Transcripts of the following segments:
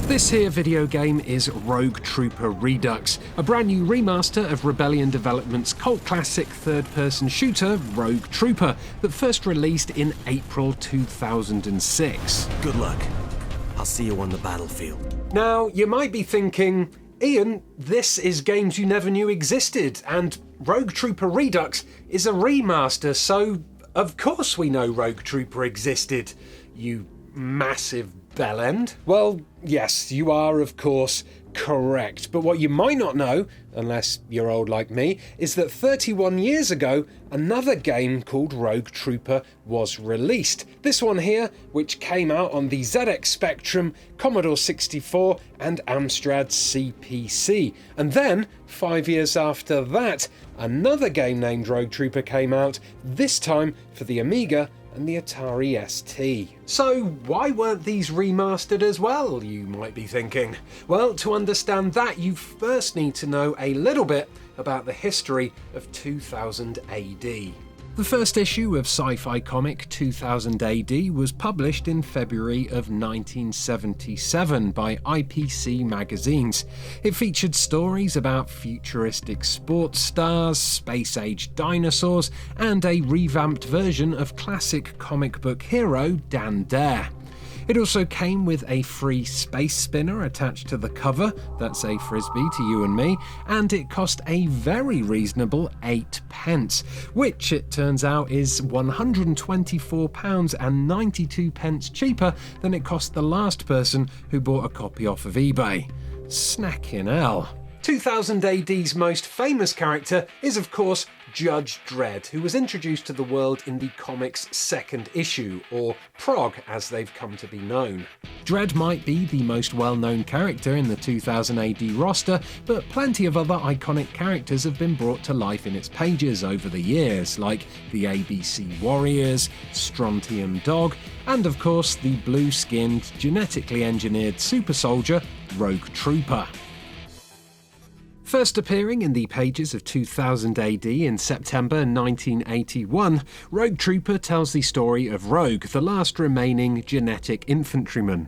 This here video game is Rogue Trooper Redux, a brand new remaster of Rebellion Development's cult classic third-person shooter Rogue Trooper that first released in April 2006. Good luck. I'll see you on the battlefield. Now, you might be thinking, Ian, this is games you never knew existed, and Rogue Trooper Redux is a remaster, so of course we know Rogue Trooper existed, you massive bellend. Well, yes, you are of course correct, but what you might not know, unless you're old like me, is that 31 years ago, another game called Rogue Trooper was released. This one here, which came out on the ZX Spectrum, Commodore 64 and Amstrad CPC. And then, 5 years after that, another game named Rogue Trooper came out, this time for the Amiga and the Atari ST. So why weren't these remastered as well, you might be thinking? Well, to understand that, you first need to know a little bit about the history of 2000 AD. The first issue of sci-fi comic 2000 AD was published in February of 1977 by IPC magazines. It featured stories about futuristic sports stars, space-age dinosaurs, and a revamped version of classic comic book hero Dan Dare. It also came with a free space spinner attached to the cover, that's a frisbee to you and me, and it cost a very reasonable 8p, which it turns out is £124.92 cheaper than it cost the last person who bought a copy off of eBay. Snacking hell. 2000 AD's most famous character is of course Judge Dredd, who was introduced to the world in the comic's second issue, or Prog as they've come to be known. Dredd might be the most well-known character in the 2000 AD roster, but plenty of other iconic characters have been brought to life in its pages over the years, like the ABC Warriors, Strontium Dog, and of course the blue-skinned, genetically engineered super soldier, Rogue Trooper. First appearing in the pages of 2000 AD in September 1981, Rogue Trooper tells the story of Rogue, the last remaining genetic infantryman.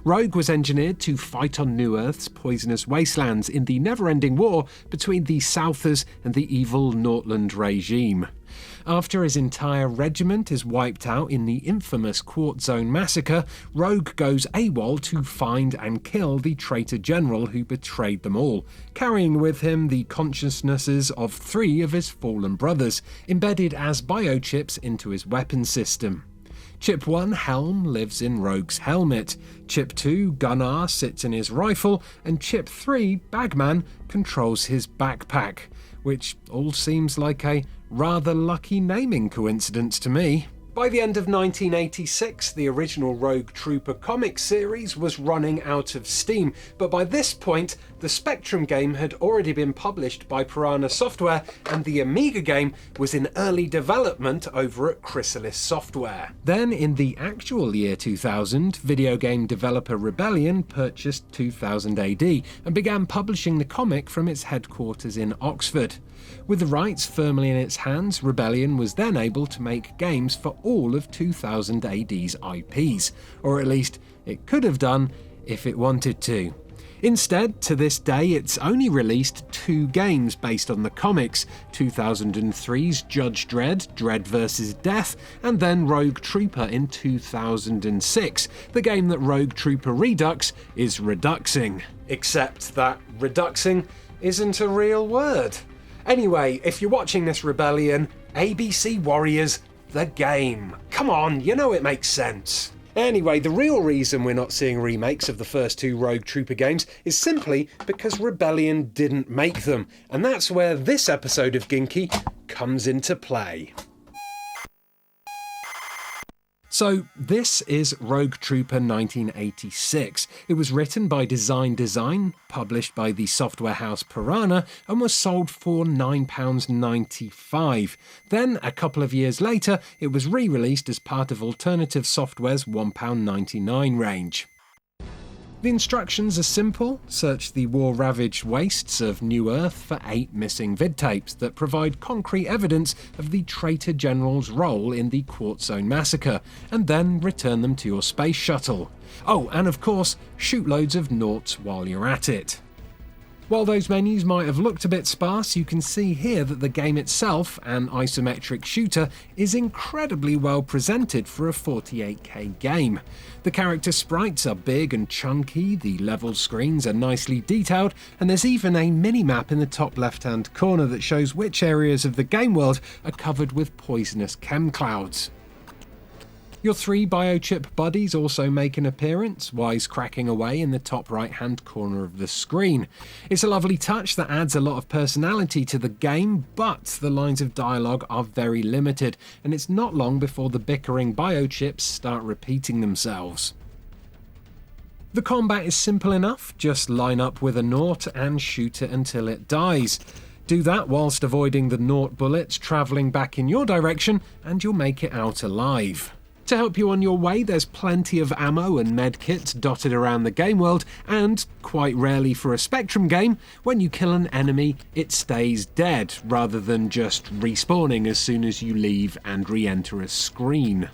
Rogue was engineered to fight on New Earth's poisonous wastelands in the never-ending war between the Southers and the evil Nortland regime. After his entire regiment is wiped out in the infamous Quartz Zone massacre, Rogue goes AWOL to find and kill the traitor general who betrayed them all, carrying with him the consciousnesses of 3 of his fallen brothers, embedded as biochips into his weapon system. Chip 1, Helm, lives in Rogue's helmet. Chip 2, Gunnar, sits in his rifle, and Chip 3, Bagman, controls his backpack, which all seems like a rather lucky naming coincidence to me. By the end of 1986, the original Rogue Trooper comic series was running out of steam, but by this point, the Spectrum game had already been published by Piranha Software, and the Amiga game was in early development over at Chrysalis Software. Then, in the actual year 2000, video game developer Rebellion purchased 2000 AD and began publishing the comic from its headquarters in Oxford. With the rights firmly in its hands, Rebellion was then able to make games for all of 2000 AD's IPs, or at least it could have done if it wanted to. Instead, to this day, it's only released 2 games based on the comics, 2003's Judge Dredd, Dredd vs. Death, and then Rogue Trooper in 2006, the game that Rogue Trooper Redux is reduxing. Except that reduxing isn't a real word. Anyway, if you're watching this Rebellion, ABC Warriors, the game. Come on, you know it makes sense. Anyway, the real reason we're not seeing remakes of the first 2 Rogue Trooper games is simply because Rebellion didn't make them, and that's where this episode of Ginky comes into play. So this is Rogue Trooper 1986. It was written by Design, published by the software house Piranha, and was sold for £9.95. Then, a couple of years later, it was re-released as part of Alternative Software's £1.99 range. The instructions are simple. Search the war-ravaged wastes of New Earth for 8 missing vid tapes that provide concrete evidence of the traitor general's role in the Quartz Zone massacre, and then return them to your space shuttle. Oh, and of course, shoot loads of noughts while you're at it. While those menus might have looked a bit sparse, you can see here that the game itself, an isometric shooter, is incredibly well presented for a 48K game. The character sprites are big and chunky, the level screens are nicely detailed, and there's even a mini-map in the top left-hand corner that shows which areas of the game world are covered with poisonous chem clouds. Your 3 biochip buddies also make an appearance, wisecracking away in the top right-hand corner of the screen. It's a lovely touch that adds a lot of personality to the game, but the lines of dialogue are very limited, and it's not long before the bickering biochips start repeating themselves. The combat is simple enough, just line up with a nought and shoot it until it dies. Do that whilst avoiding the nought bullets travelling back in your direction, and you'll make it out alive. To help you on your way, there's plenty of ammo and medkits dotted around the game world, and, quite rarely for a Spectrum game, when you kill an enemy, it stays dead, rather than just respawning as soon as you leave and re-enter a screen.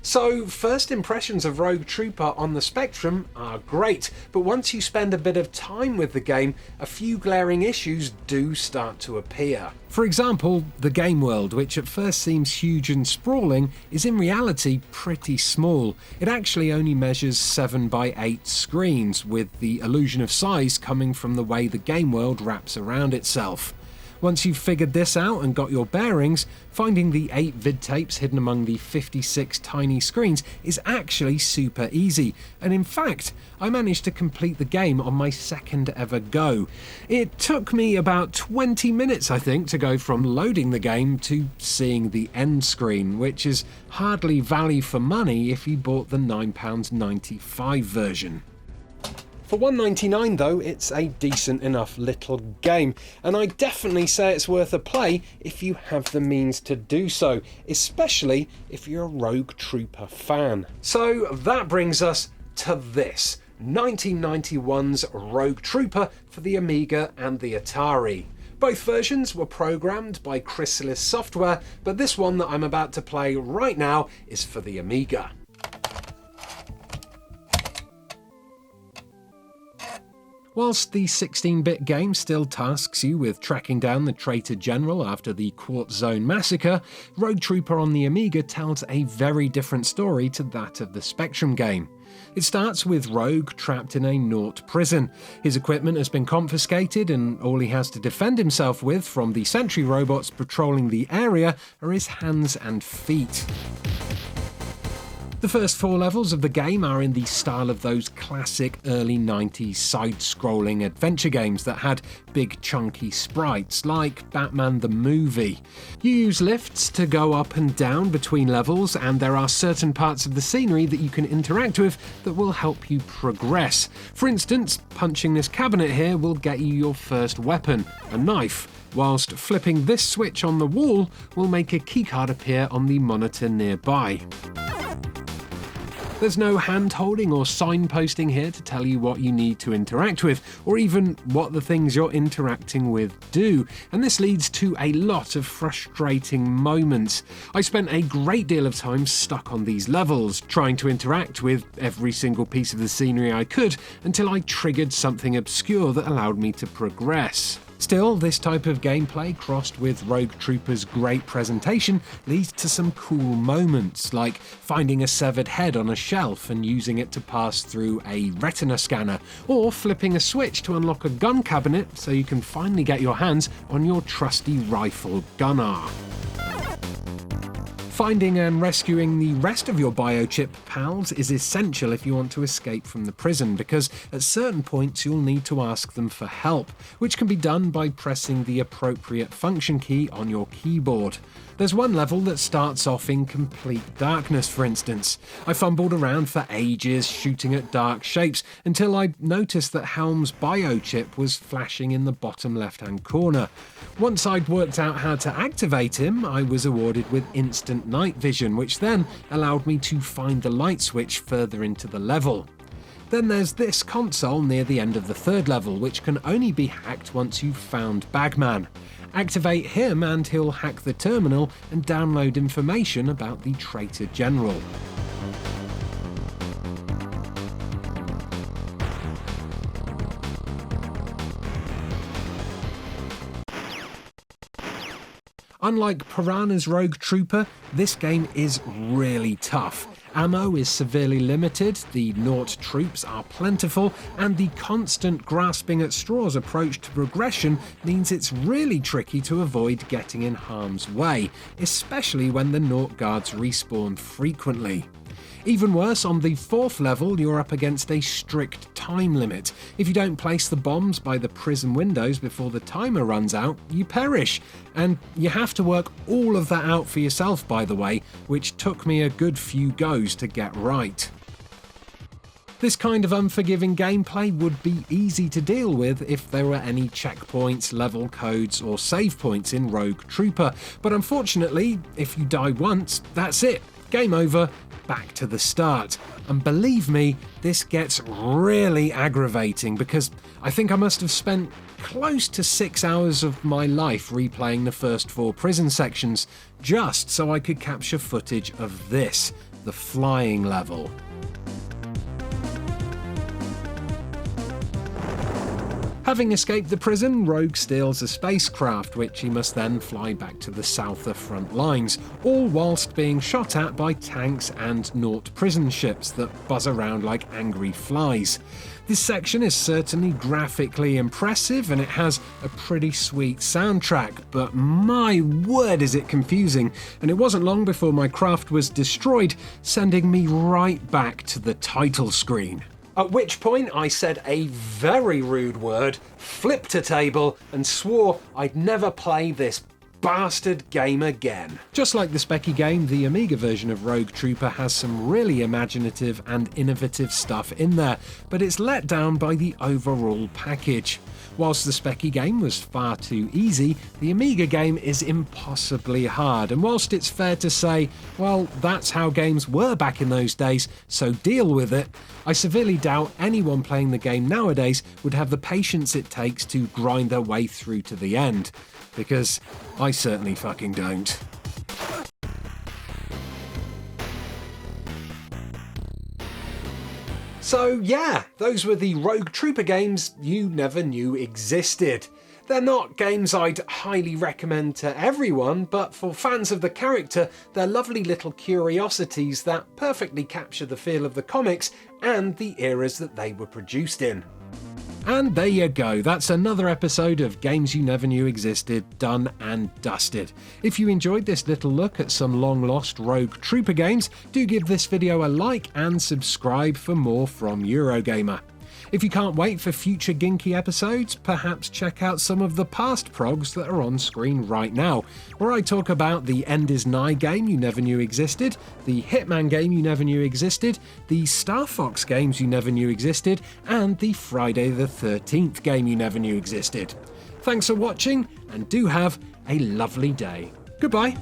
So, first impressions of Rogue Trooper on the Spectrum are great, but once you spend a bit of time with the game, a few glaring issues do start to appear. For example, the game world, which at first seems huge and sprawling, is in reality pretty small. It actually only measures 7 by 8 screens, with the illusion of size coming from the way the game world wraps around itself. Once you've figured this out and got your bearings, finding the 8 vid tapes hidden among the 56 tiny screens is actually super easy, and in fact, I managed to complete the game on my second ever go. It took me about 20 minutes, I think, to go from loading the game to seeing the end screen, which is hardly value for money if you bought the £9.95 version. For $1.99 though, it's a decent enough little game, and I definitely say it's worth a play if you have the means to do so, especially if you're a Rogue Trooper fan. So that brings us to this, 1991's Rogue Trooper for the Amiga and the Atari. Both versions were programmed by Chrysalis Software, but this one that I'm about to play right now is for the Amiga. Whilst the 16-bit game still tasks you with tracking down the traitor general after the Quartz Zone massacre, Rogue Trooper on the Amiga tells a very different story to that of the Spectrum game. It starts with Rogue trapped in a Nought prison. His equipment has been confiscated, and all he has to defend himself with from the sentry robots patrolling the area are his hands and feet. The first 4 levels of the game are in the style of those classic early 90s side-scrolling adventure games that had big chunky sprites, like Batman the Movie. You use lifts to go up and down between levels, and there are certain parts of the scenery that you can interact with that will help you progress. For instance, punching this cabinet here will get you your first weapon, a knife, whilst flipping this switch on the wall will make a keycard appear on the monitor nearby. There's no hand-holding or signposting here to tell you what you need to interact with, or even what the things you're interacting with do, and this leads to a lot of frustrating moments. I spent a great deal of time stuck on these levels, trying to interact with every single piece of the scenery I could, until I triggered something obscure that allowed me to progress. Still, this type of gameplay, crossed with Rogue Trooper's great presentation, leads to some cool moments, like finding a severed head on a shelf and using it to pass through a retina scanner, or flipping a switch to unlock a gun cabinet so you can finally get your hands on your trusty rifle gunner. Finding and rescuing the rest of your biochip pals is essential if you want to escape from the prison, because at certain points you'll need to ask them for help, which can be done by pressing the appropriate function key on your keyboard. There's one level that starts off in complete darkness, for instance. I fumbled around for ages shooting at dark shapes until I noticed that Helm's biochip was flashing in the bottom left-hand corner. Once I'd worked out how to activate him, I was awarded with instant night vision, which then allowed me to find the light switch further into the level. Then there's this console near the end of the third level, which can only be hacked once you've found Bagman. Activate him and he'll hack the terminal and download information about the traitor general. Unlike Piranha's Rogue Trooper, this game is really tough. Ammo is severely limited, the Naut troops are plentiful, and the constant grasping at straws approach to progression means it's really tricky to avoid getting in harm's way, especially when the Naut guards respawn frequently. Even worse, on the fourth level, you're up against a strict time limit. If you don't place the bombs by the prison windows before the timer runs out, you perish. And you have to work all of that out for yourself, by the way, which took me a good few goes to get right. This kind of unforgiving gameplay would be easy to deal with if there were any checkpoints, level codes, or save points in Rogue Trooper, but unfortunately, if you die once, that's it. Game over, back to the start. And believe me, this gets really aggravating because I think I must have spent close to 6 hours of my life replaying the first 4 prison sections just so I could capture footage of this, the flying level. Having escaped the prison, Rogue steals a spacecraft, which he must then fly back to the Souther front lines, all whilst being shot at by tanks and Naut prison ships that buzz around like angry flies. This section is certainly graphically impressive and it has a pretty sweet soundtrack, but my word is it confusing, and it wasn't long before my craft was destroyed, sending me right back to the title screen. At which point I said a very rude word, flipped a table, and swore I'd never play this bastard game again. Just like the Specky game, the Amiga version of Rogue Trooper has some really imaginative and innovative stuff in there, but it's let down by the overall package. Whilst the Specky game was far too easy, the Amiga game is impossibly hard, and whilst it's fair to say, well, that's how games were back in those days, so deal with it, I severely doubt anyone playing the game nowadays would have the patience it takes to grind their way through to the end. Because I certainly fucking don't. So yeah, those were the Rogue Trooper games you never knew existed. They're not games I'd highly recommend to everyone, but for fans of the character, they're lovely little curiosities that perfectly capture the feel of the comics and the eras that they were produced in. And there you go, that's another episode of Games You Never Knew Existed, done and dusted. If you enjoyed this little look at some long-lost Rogue Trooper games, do give this video a like and subscribe for more from Eurogamer. If you can't wait for future Ginky episodes, perhaps check out some of the past progs that are on screen right now, where I talk about the End Is Nigh game you never knew existed, the Hitman game you never knew existed, the Star Fox games you never knew existed, and the Friday the 13th game you never knew existed. Thanks for watching, and do have a lovely day. Goodbye.